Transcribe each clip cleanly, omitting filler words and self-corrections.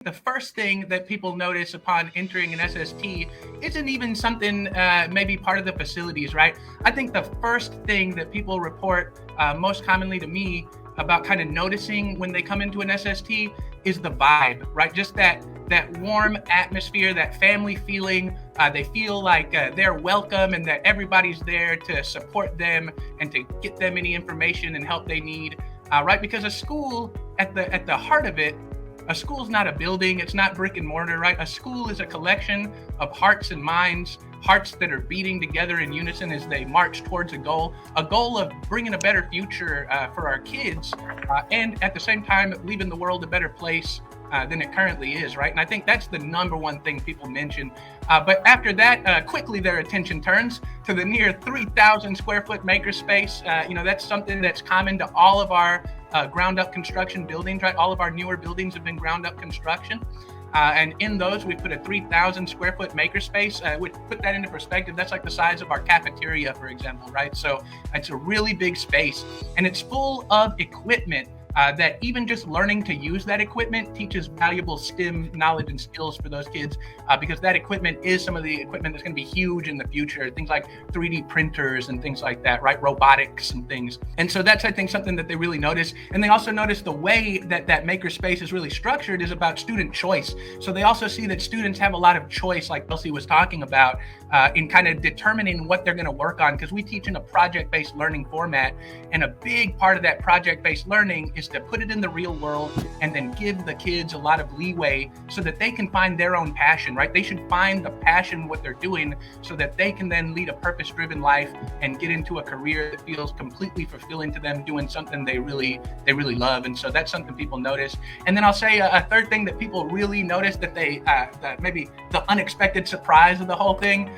The first thing that people notice upon entering an SST isn't even something maybe part of the facilities, right? I think the first thing that people report most commonly to me about kind of noticing when they come into an SST is the vibe, right? Just that warm atmosphere, that family feeling. They feel like they're welcome and that everybody's there to support them and to get them any information and help they need, right? Because a school, at the heart of it, a school is not a building, it's not brick and mortar, right? A school is a collection of hearts and minds, hearts that are beating together in unison as they march towards a goal of bringing a better future for our kids, and at the same time, leaving the world a better place than it currently is, right? And I think that's the number one thing people mention. But after that, quickly their attention turns to the near 3,000 square foot makerspace. That's something that's common to all of our ground up construction buildings, right? All of our newer buildings have been ground up construction. And in those, we put a 3,000 square foot makerspace. Which, put that into perspective, that's like the size of our cafeteria, for example, right? So it's a really big space, and it's full of equipment that even just learning to use that equipment teaches valuable STEM knowledge and skills for those kids, because that equipment is some of the equipment that's going to be huge in the future. Things like 3D printers and things like that, right? Robotics and things. And so that's, I think, something that they really notice. And they also notice the way that that makerspace is really structured is about student choice. So they also see that students have a lot of choice, like Elsie was talking about, in kind of determining what they're going to work on, because we teach in a project-based learning format. And a big part of that project-based learning is to put it in the real world and then give the kids a lot of leeway so that they can find their own passion, right? They should find the passion what they're doing so that they can then lead a purpose-driven life and get into a career that feels completely fulfilling to them, doing something they really love. And so that's something people notice. And then I'll say a third thing that people really notice, that they that maybe the unexpected surprise of the whole thing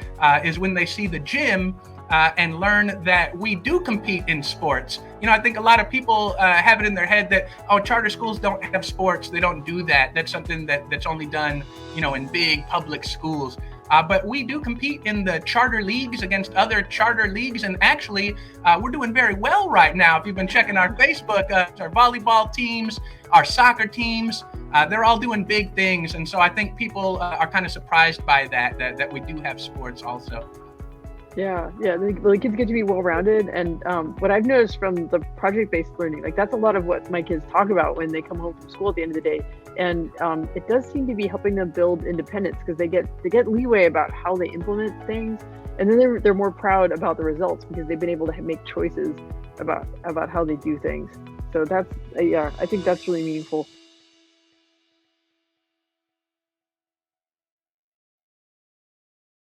is when they see the gym and learn that we do compete in sports. I think a lot of people have it in their head that, charter schools don't have sports. They don't do that. That's something that's only done, in big public schools. But we do compete in the charter leagues against other charter leagues. And actually, we're doing very well right now. If you've been checking our Facebook, our volleyball teams, our soccer teams, they're all doing big things. And so I think people are kind of surprised by that we do have sports also. Yeah, the kids get to be well-rounded, and what I've noticed from the project-based learning, like that's a lot of what my kids talk about when they come home from school at the end of the day, and it does seem to be helping them build independence, because they get leeway about how they implement things, and then they're more proud about the results because they've been able to make choices about how they do things. So that's I think that's really meaningful.